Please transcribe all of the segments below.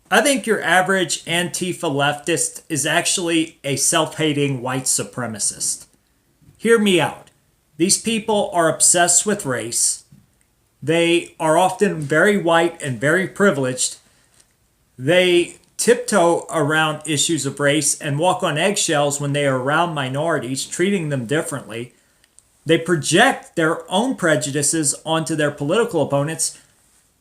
I think your average Antifa leftist is actually a self-hating white supremacist. Hear me out. These people are obsessed with race. They are often very white and very privileged. They tiptoe around issues of race and walk on eggshells when they are around minorities, treating them differently. They project their own prejudices onto their political opponents,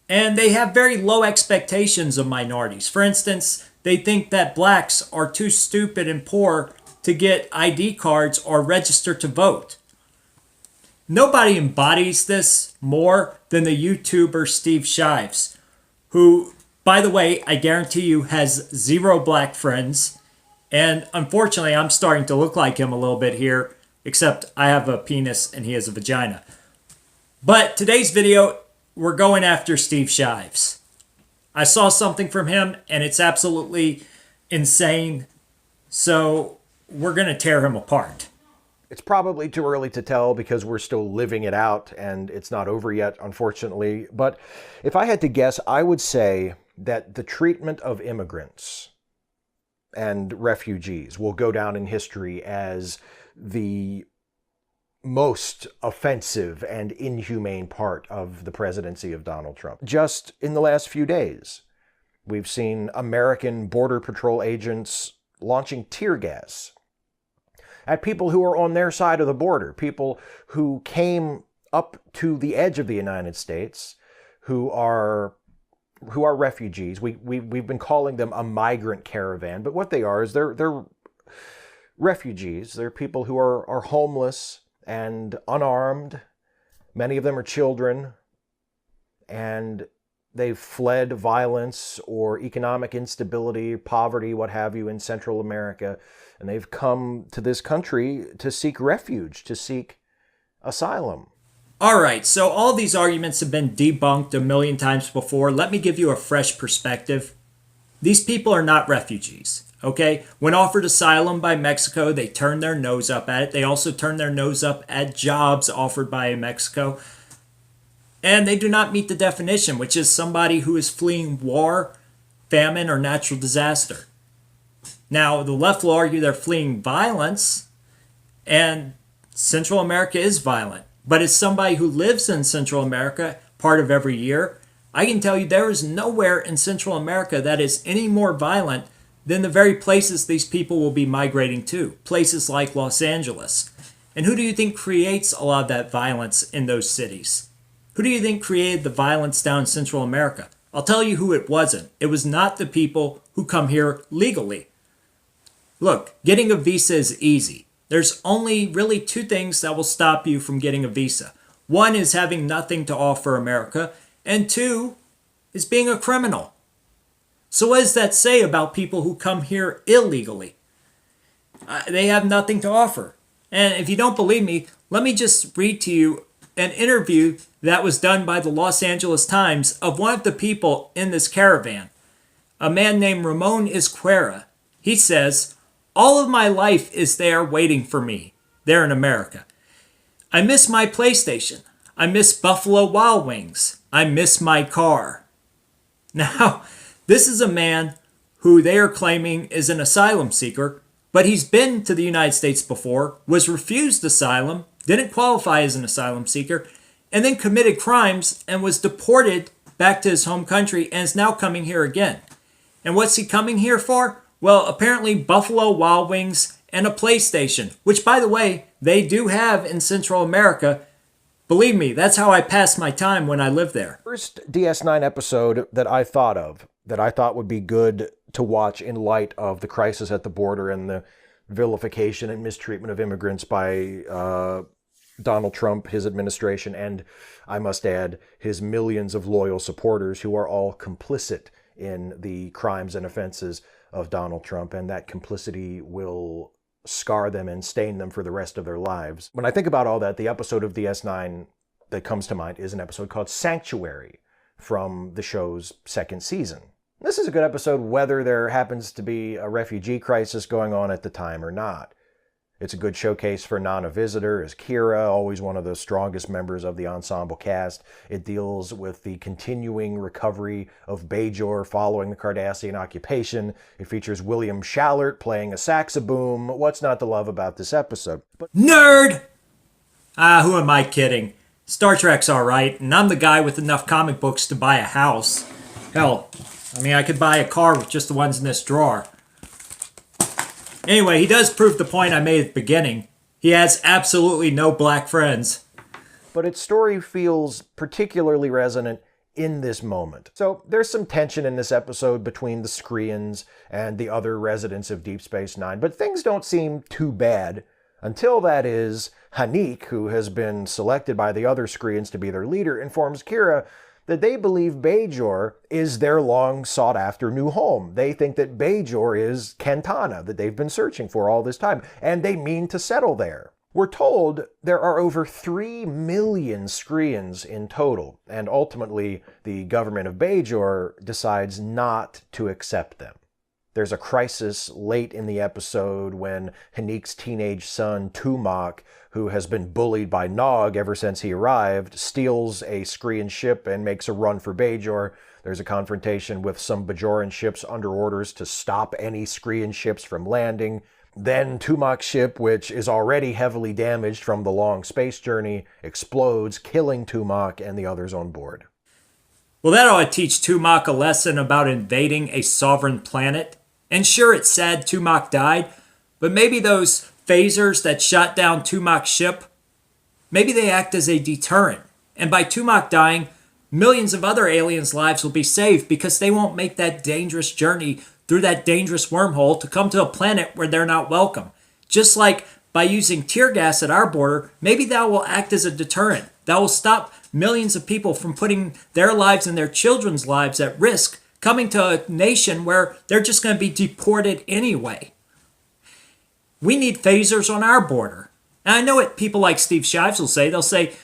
and they have very low expectations of minorities. For instance, they think that blacks are too stupid and poor to get ID cards or register to vote. Nobody embodies this more than the YouTuber Steve Shives, who, by the way, I guarantee you has zero black friends. And unfortunately, I'm starting to look like him a little bit here, except I have a penis and he has a vagina. But today's video, we're going after Steve Shives. I saw something from him and it's absolutely insane. So we're going to tear him apart. It's probably too early to tell because we're still living it out and it's not over yet, unfortunately. But if I had to guess, I would say that the treatment of immigrants and refugees will go down in history as the most offensive and inhumane part of the presidency of Donald Trump. Just in the last few days, we've seen American Border Patrol agents launching tear gas at people who are on their side of the border, people who came up to the edge of the United States, who are refugees. We've been calling them a migrant caravan, but what they are is they're refugees. They're people who are homeless and unarmed. Many of them are children, and they've fled violence or economic instability, poverty, what have you, in Central America. And they've come to this country to seek refuge, to seek asylum. All right, so all these arguments have been debunked a million times before. Let me give you a fresh perspective. These people are not refugees, okay? When offered asylum by Mexico, they turn their nose up at it. They also turn their nose up at jobs offered by Mexico. And they do not meet the definition, which is somebody who is fleeing war, famine, or natural disaster. Now, the left will argue they're fleeing violence, and Central America is violent. But as somebody who lives in Central America part of every year, I can tell you there is nowhere in Central America that is any more violent than the very places these people will be migrating to, places like Los Angeles. And who do you think creates a lot of that violence in those cities? Who do you think created the violence down in Central America? I'll tell you who it wasn't. It was not the people who come here legally. Look, getting a visa is easy. There's only really two things that will stop you from getting a visa. One is having nothing to offer America, and two is being a criminal. So what does that say about people who come here illegally? They have nothing to offer. And if you don't believe me, let me just read to you an interview that was done by the Los Angeles Times of one of the people in this caravan, a man named Ramon Izquierda. He says, "All of my life is there waiting for me, there in America. I miss my PlayStation. I miss Buffalo Wild Wings. I miss my car." Now, this is a man who they are claiming is an asylum seeker, but he's been to the United States before, was refused asylum, didn't qualify as an asylum seeker, and then committed crimes and was deported back to his home country and is now coming here again. And what's he coming here for? Well, apparently Buffalo Wild Wings and a PlayStation, which, by the way, they do have in Central America. Believe me, that's how I passed my time when I lived there. First DS9 episode that I thought would be good to watch in light of the crisis at the border and the vilification and mistreatment of immigrants by Donald Trump, his administration, and I must add, his millions of loyal supporters who are all complicit in the crimes and offenses of Donald Trump, and that complicity will scar them and stain them for the rest of their lives. When I think about all that, the episode of DS9 that comes to mind is an episode called Sanctuary from the show's second season. This is a good episode whether there happens to be a refugee crisis going on at the time or not. It's a good showcase for Nana Visitor as Kira, always one of the strongest members of the ensemble cast. It deals with the continuing recovery of Bajor following the Cardassian occupation. It features William Shallert playing a saxoboom. What's not to love about this episode? Nerd! Who am I kidding? Star Trek's alright, and I'm the guy with enough comic books to buy a house. Hell, I could buy a car with just the ones in this drawer. Anyway, he does prove the point I made at the beginning. He has absolutely no black friends. But its story feels particularly resonant in this moment. So there's some tension in this episode between the Skreans and the other residents of Deep Space Nine, but things don't seem too bad until, that is, Hanik, who has been selected by the other Skreans to be their leader, informs Kira that they believe Bajor is their long-sought-after new home. They think that Bajor is Kantana, that they've been searching for all this time, and they mean to settle there. We're told there are over 3 million Skreans in total, and ultimately the government of Bajor decides not to accept them. There's a crisis late in the episode when Hanik's teenage son, Tumak, who has been bullied by Nog ever since he arrived, steals a Skrean ship and makes a run for Bajor. There's a confrontation with some Bajoran ships under orders to stop any Skrean ships from landing. Then Tumak's ship, which is already heavily damaged from the long space journey, explodes, killing Tumak and the others on board. Well, that ought to teach Tumak a lesson about invading a sovereign planet. And sure, it's sad Tumak died, but maybe those phasers that shot down Tumak's ship, maybe they act as a deterrent. And by Tumak dying, millions of other aliens' lives will be saved because they won't make that dangerous journey through that dangerous wormhole to come to a planet where they're not welcome. Just like by using tear gas at our border, maybe that will act as a deterrent. That will stop millions of people from putting their lives and their children's lives at risk, coming to a nation where they're just going to be deported anyway. We need phasers on our border. And I know what people like Steve Shives will say. They'll say,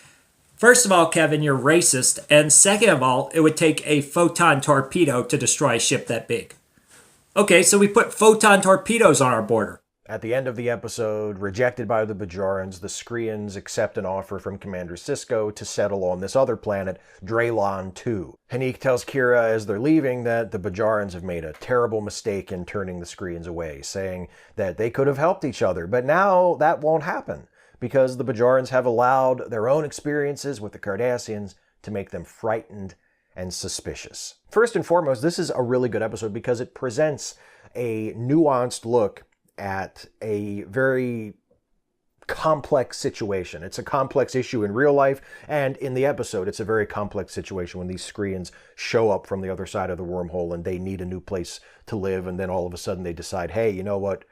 first of all, Kevin, you're racist. And second of all, it would take a photon torpedo to destroy a ship that big. Okay, so we put photon torpedoes on our border. At the end of the episode, rejected by the Bajorans, the Skreans accept an offer from Commander Sisko to settle on this other planet, Draylon 2. Hanik tells Kira as they're leaving that the Bajorans have made a terrible mistake in turning the Skreans away, saying that they could have helped each other, but now that won't happen, because the Bajorans have allowed their own experiences with the Cardassians to make them frightened and suspicious. First and foremost, this is a really good episode because it presents a nuanced look at a very complex situation. It's a complex issue in real life, and in the episode, it's a very complex situation when these Skreans show up from the other side of the wormhole and they need a new place to live, and then all of a sudden they decide, hey, you know what?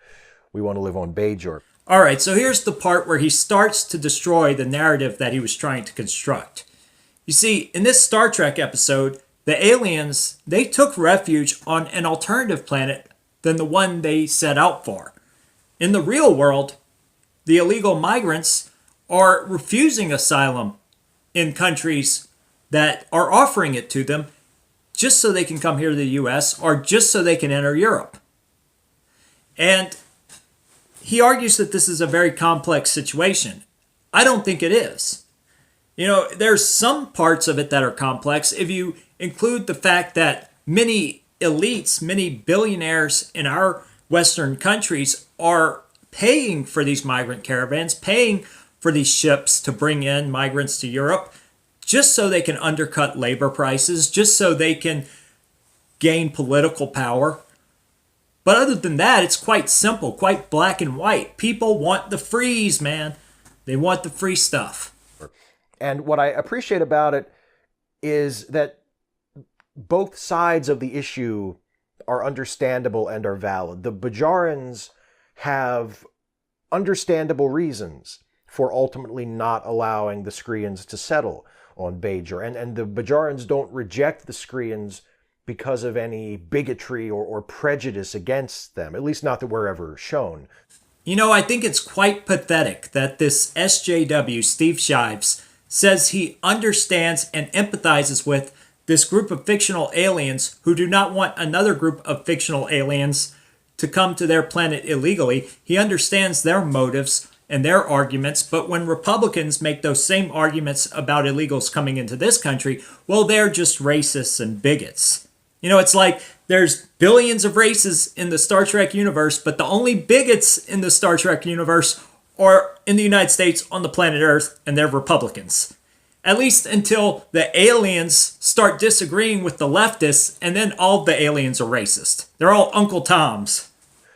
We want to live on Bajor. All right, so here's the part where he starts to destroy the narrative that he was trying to construct. You see, in this Star Trek episode, the aliens, they took refuge on an alternative planet than the one they set out for. In the real world, the illegal migrants are refusing asylum in countries that are offering it to them just so they can come here to the US or just so they can enter Europe. And he argues that this is a very complex situation. I don't think it is. You know, there's some parts of it that are complex if you include the fact that many elites, many billionaires in our Western countries are paying for these migrant caravans, paying for these ships to bring in migrants to Europe, just so they can undercut labor prices, just so they can gain political power. But other than that, it's quite simple, quite black and white. People want the freeze, man. They want the free stuff. And what I appreciate about it is that both sides of the issue are understandable and are valid. The Bajorans have understandable reasons for ultimately not allowing the Skreans to settle on Bajor. And the Bajorans don't reject the Skreans because of any bigotry or prejudice against them, at least not that we're ever shown. You know, I think it's quite pathetic that this SJW, Steve Shives, says he understands and empathizes with this group of fictional aliens who do not want another group of fictional aliens to come to their planet illegally. He understands their motives and their arguments, but when Republicans make those same arguments about illegals coming into this country, well, they're just racists and bigots. It's like there's billions of races in the Star Trek universe, but the only bigots in the Star Trek universe are in the United States on the planet Earth, and they're Republicans. At least until the aliens start disagreeing with the leftists, and then all the aliens are racist. They're all Uncle Toms.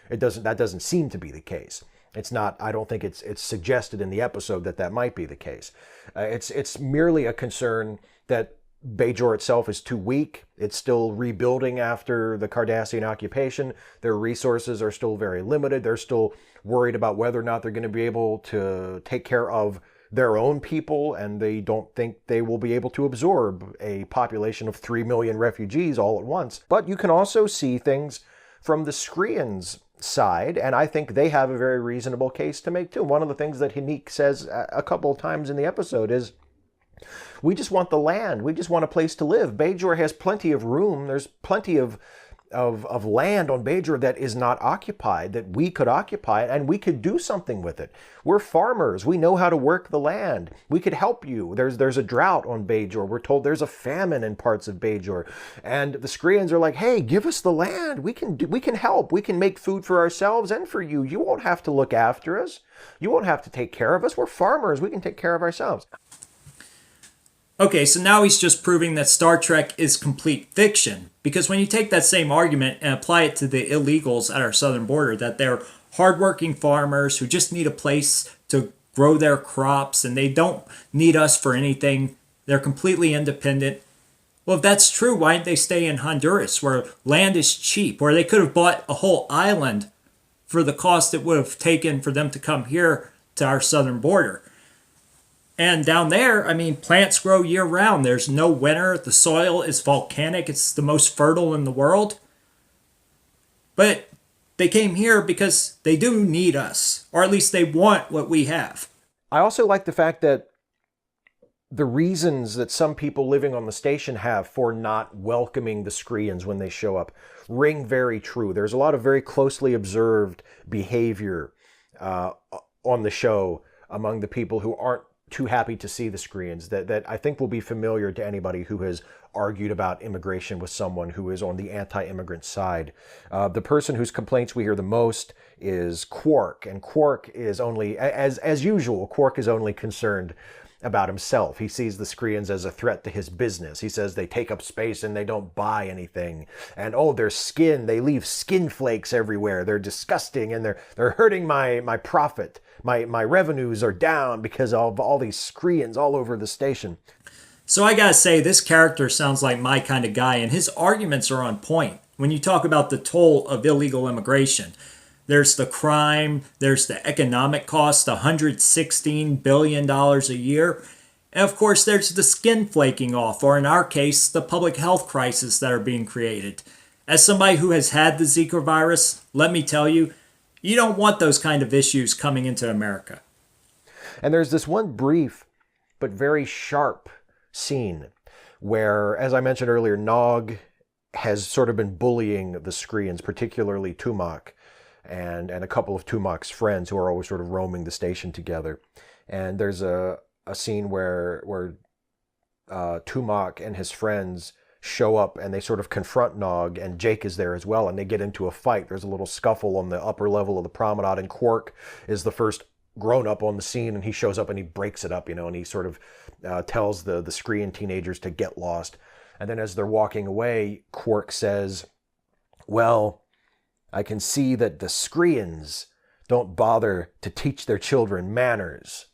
That doesn't seem to be the case. It's not. I don't think it's suggested in the episode that might be the case. It's merely a concern that Bajor itself is too weak. It's still rebuilding after the Cardassian occupation. Their resources are still very limited. They're still worried about whether or not they're going to be able to take care of their own people, and they don't think they will be able to absorb a population of 3 million refugees all at once. But you can also see things from the Skreans' side, and I think they have a very reasonable case to make too. One of the things that Hanik says a couple of times in the episode is, we just want the land. We just want a place to live. Bajor has plenty of room. There's plenty of land on Bajor that is not occupied, that we could occupy, and we could do something with it. We're farmers. We know how to work the land. We could help you. There's a drought on Bajor. We're told there's a famine in parts of Bajor. And the Skreans are like, hey, give us the land. We can help. We can make food for ourselves and for you. You won't have to look after us. You won't have to take care of us. We're farmers. We can take care of ourselves. Okay, so now he's just proving that Star Trek is complete fiction. Because when you take that same argument and apply it to the illegals at our southern border, that they're hardworking farmers who just need a place to grow their crops and they don't need us for anything, they're completely independent. Well, if that's true, why didn't they stay in Honduras, where land is cheap, where they could have bought a whole island for the cost it would have taken for them to come here to our southern border? And down there, plants grow year-round. There's no winter. The soil is volcanic. It's the most fertile in the world. But they came here because they do need us, or at least they want what we have. I also like the fact that the reasons that some people living on the station have for not welcoming the Skreans when they show up ring very true. There's a lot of very closely observed behavior on the show among the people who aren't too happy to see the Skreans, that I think will be familiar to anybody who has argued about immigration with someone who is on the anti-immigrant side. The person whose complaints we hear the most is Quark, and Quark is only, as usual, Quark is only concerned about himself. He sees the Skreans as a threat to his business. He says they take up space and they don't buy anything. And their skin, they leave skin flakes everywhere. They're disgusting and they're hurting my profit. My revenues are down because of all these Skreans all over the station. So I gotta say, this character sounds like my kind of guy, and his arguments are on point. When you talk about the toll of illegal immigration, there's the crime, there's the economic cost, $116 billion a year. And of course, there's the skin flaking off, or in our case, the public health crisis that are being created. As somebody who has had the Zika virus, let me tell you, you don't want those kind of issues coming into America. And there's this one brief but very sharp scene where, as I mentioned earlier, Nog has sort of been bullying the Skreans, particularly Tumak and a couple of Tumak's friends who are always sort of roaming the station together. And there's a scene where Tumak and his friends show up and they sort of confront Nog, and Jake is there as well, and they get into a fight. There's a little scuffle on the upper level of the promenade, and Quark is the first grown-up on the scene, and he shows up and he breaks it up, and he sort of tells the Skrean teenagers to get lost. And then as they're walking away, Quark says, well, I can see that the Skreans don't bother to teach their children manners.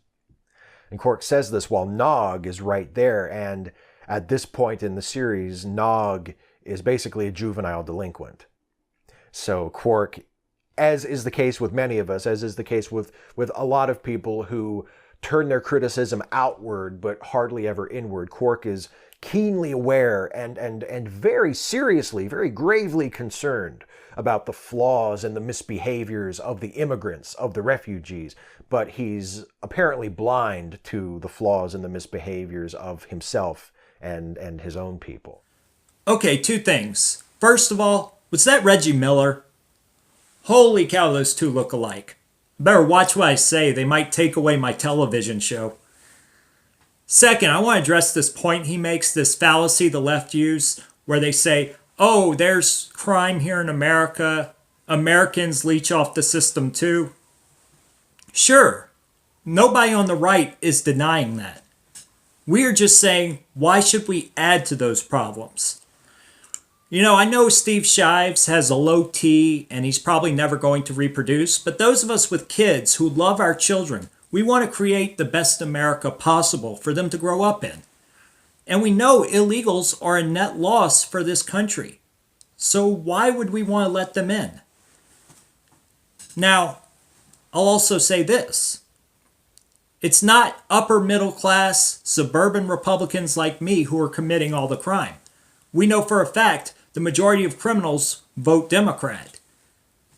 And Quark says this while Nog is right there, and at this point in the series, Nog is basically a juvenile delinquent. So Quark, as is the case with many of us, as is the case with a lot of people who turn their criticism outward but hardly ever inward, Quark is keenly aware and very seriously, very gravely concerned about the flaws and the misbehaviors of the immigrants, of the refugees, but he's apparently blind to the flaws and the misbehaviors of himself and his own people. Okay, two things. First of all, was that Reggie Miller? Holy cow, those two look alike. Better watch what I say, they might take away my television show. Second, I want to address this point he makes, this fallacy the left use, where they say, oh, there's crime here in America. Americans leech off the system too. Sure, nobody on the right is denying that. We are just saying, why should we add to those problems? You know, I know Steve Shives has a low T and he's probably never going to reproduce, but those of us with kids who love our children, we want to create the best America possible for them to grow up in. And we know illegals are a net loss for this country. So why would we want to let them in? Now, I'll also say this. It's not upper middle class suburban Republicans like me who are committing all the crime. We know for a fact the majority of criminals vote Democrat.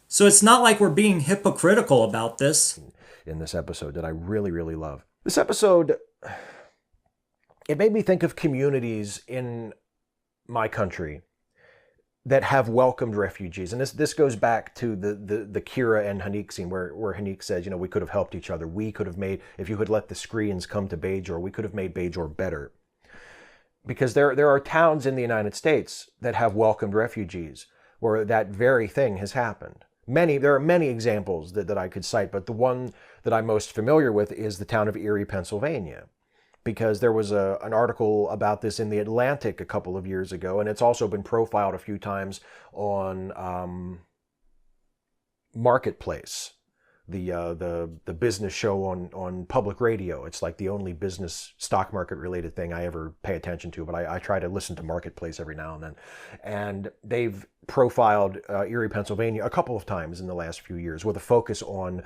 So it's not like we're being hypocritical about this. In this episode that I really, really love. This episode, it made me think of communities in my country that have welcomed refugees. And this goes back to the Kira and Hanik scene where Hanik says, you know, we could have helped each other. We could have made, if you had let the Screens come to Bajor, we could have made Bajor better. Because there are towns in the United States that have welcomed refugees where that very thing has happened. There are many examples that I could cite, but the one that I'm most familiar with is the town of Erie, Pennsylvania, because there was an article about this in The Atlantic a couple of years ago, and it's also been profiled a few times on Marketplace, the business show on public radio. It's like the only business stock market related thing I ever pay attention to, but I try to listen to Marketplace every now and then. And they've profiled Erie, Pennsylvania a couple of times in the last few years with a focus on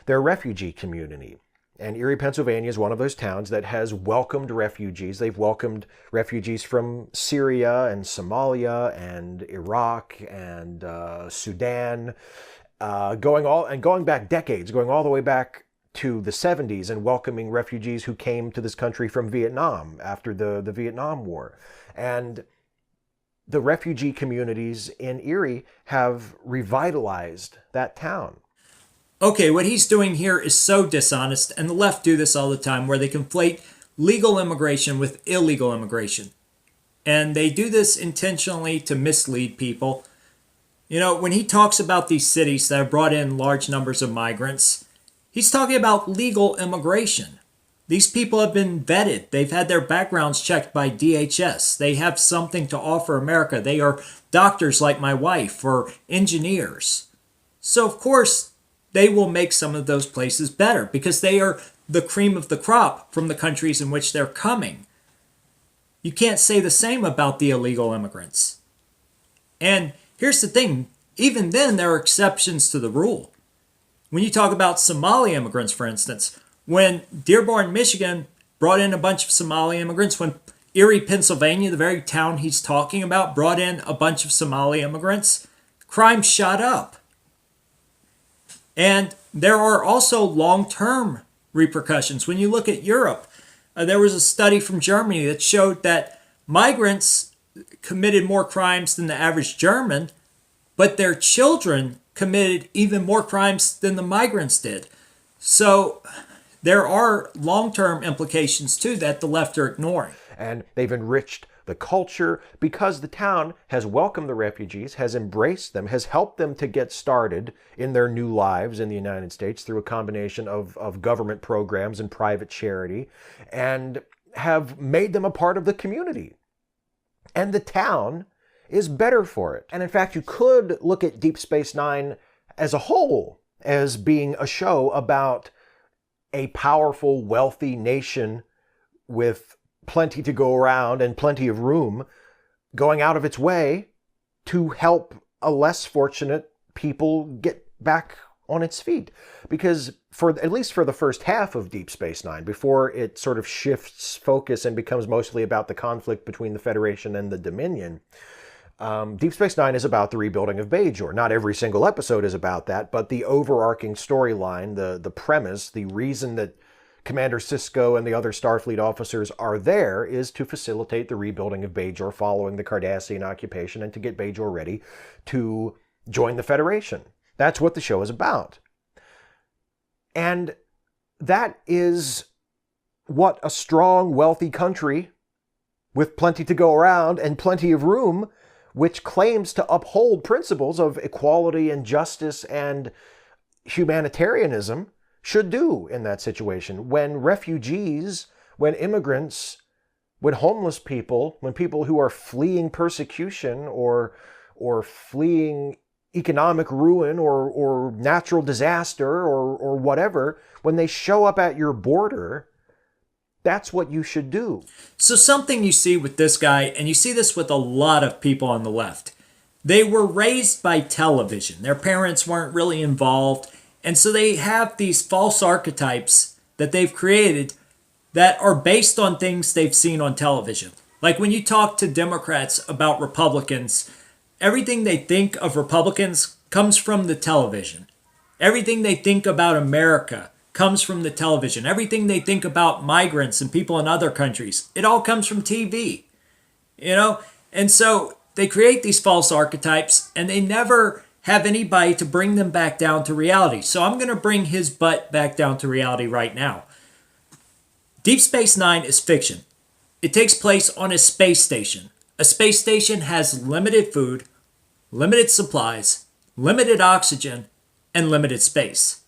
their refugee community. And Erie, Pennsylvania is one of those towns that has welcomed refugees. They've welcomed refugees from Syria and Somalia and Iraq and Sudan, going back decades, going all the way back to the 70s and welcoming refugees who came to this country from Vietnam after the Vietnam War. And the refugee communities in Erie have revitalized that town. Okay, what he's doing here is so dishonest, and the left do this all the time, where they conflate legal immigration with illegal immigration. And they do this intentionally to mislead people. You know, when he talks about these cities that have brought in large numbers of migrants, he's talking about legal immigration. These people have been vetted. They've had their backgrounds checked by DHS. They have something to offer America. They are doctors like my wife or engineers. So, of course, they will make some of those places better because they are the cream of the crop from the countries in which they're coming. You can't say the same about the illegal immigrants. And here's the thing, even then there are exceptions to the rule. When you talk about Somali immigrants, for instance, when Dearborn, Michigan brought in a bunch of Somali immigrants, when Erie, Pennsylvania, the very town he's talking about, brought in a bunch of Somali immigrants, crime shot up. And there are also long-term repercussions. When you look at Europe, there was a study from Germany that showed that migrants committed more crimes than the average German, but their children committed even more crimes than the migrants did. So there are long-term implications too that the left are ignoring. And they've enriched the culture because the town has welcomed the refugees, has embraced them, has helped them to get started in their new lives in the United States through a combination of government programs and private charity, and have made them a part of the community. And the town is better for it. And in fact, you could look at Deep Space Nine as a whole as being a show about a powerful, wealthy nation with plenty to go around and plenty of room going out of its way to help a less fortunate people get back on its feet. Because at least for the first half of Deep Space Nine, before it sort of shifts focus and becomes mostly about the conflict between the Federation and the Dominion, Deep Space Nine is about the rebuilding of Bajor. Not every single episode is about that, but the overarching storyline, the premise, the reason that Commander Sisko and the other Starfleet officers are there is to facilitate the rebuilding of Bajor following the Cardassian occupation and to get Bajor ready to join the Federation. That's what the show is about. And that is what a strong, wealthy country with plenty to go around and plenty of room, which claims to uphold principles of equality and justice and humanitarianism, should do in that situation. When refugees, when immigrants, when homeless people, when people who are fleeing persecution or fleeing economic ruin or natural disaster or whatever, when they show up at your border, that's what you should do. So something you see with this guy, and you see this with a lot of people on the left, they were raised by television. Their parents weren't really involved. And so they have these false archetypes that they've created that are based on things they've seen on television. Like when you talk to Democrats about Republicans, everything they think of Republicans comes from the television. Everything they think about America comes from the television. Everything they think about migrants and people in other countries, it all comes from TV. You know? And so they create these false archetypes and they never have anybody to bring them back down to reality. So I'm going to bring his butt back down to reality right now. Deep Space Nine is fiction. It takes place on a space station. A space station has limited food, limited supplies, limited oxygen, and limited space.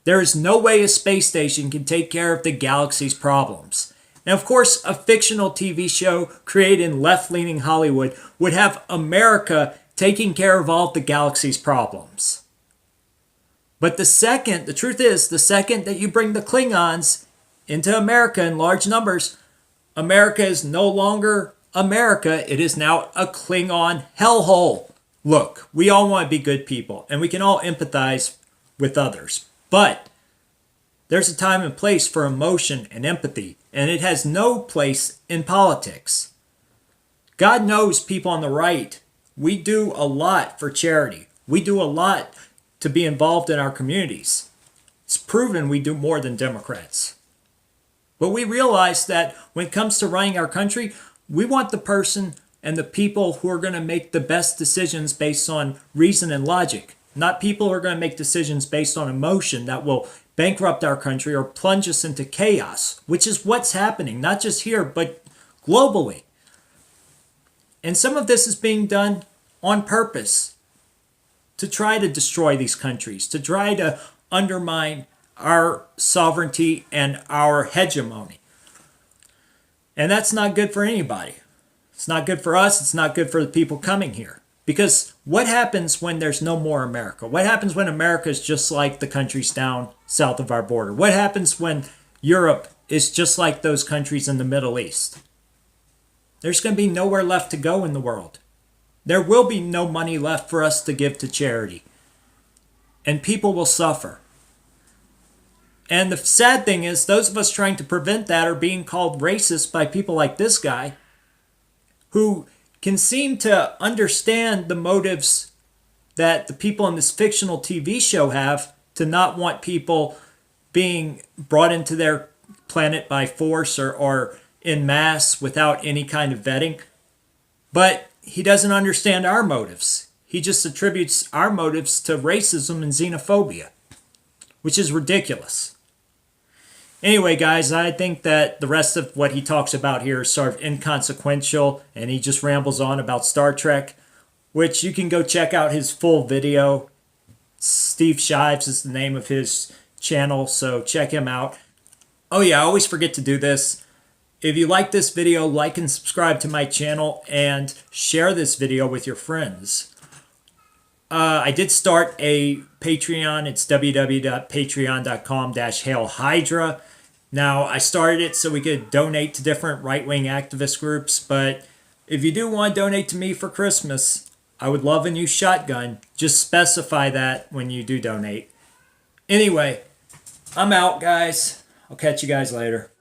There is no way a space station can take care of the galaxy's problems. Now, of course, a fictional TV show created in left-leaning Hollywood would have America taking care of all of the galaxy's problems. But the truth is, the second that you bring the Klingons into America in large numbers, America is no longer America. It is now a Klingon hellhole. Look, we all want to be good people, and we can all empathize with others. But there's a time and place for emotion and empathy, and it has no place in politics. God knows people on the right, we do a lot for charity. We do a lot to be involved in our communities. It's proven we do more than Democrats. But we realize that when it comes to running our country, we want the person and the people who are going to make the best decisions based on reason and logic, not people who are going to make decisions based on emotion that will bankrupt our country or plunge us into chaos, which is what's happening, not just here, but globally. And some of this is being done on purpose to try to destroy these countries, to try to undermine our sovereignty and our hegemony. And that's not good for anybody. It's not good for us. It's not good for the people coming here. Because what happens when there's no more America? What happens when America is just like the countries down south of our border? What happens when Europe is just like those countries in the Middle East? There's going to be nowhere left to go in the world. There will be no money left for us to give to charity. And people will suffer. And the sad thing is, those of us trying to prevent that are being called racist by people like this guy, who can seem to understand the motives that the people in this fictional TV show have to not want people being brought into their planet by force or en masse without any kind of vetting. But he doesn't understand our motives. He just attributes our motives to racism and xenophobia, which is ridiculous. Anyway, guys, I think that the rest of what he talks about here is sort of inconsequential, and he just rambles on about Star Trek, which you can go check out his full video. Steve Shives is the name of his channel, so check him out. Oh yeah, I always forget to do this. If you like this video, like and subscribe to my channel, and share this video with your friends. I did start a Patreon. It's www.patreon.com/HailHydra. Now, I started it so we could donate to different right-wing activist groups, but if you do want to donate to me for Christmas, I would love a new shotgun. Just specify that when you do donate. Anyway, I'm out, guys. I'll catch you guys later.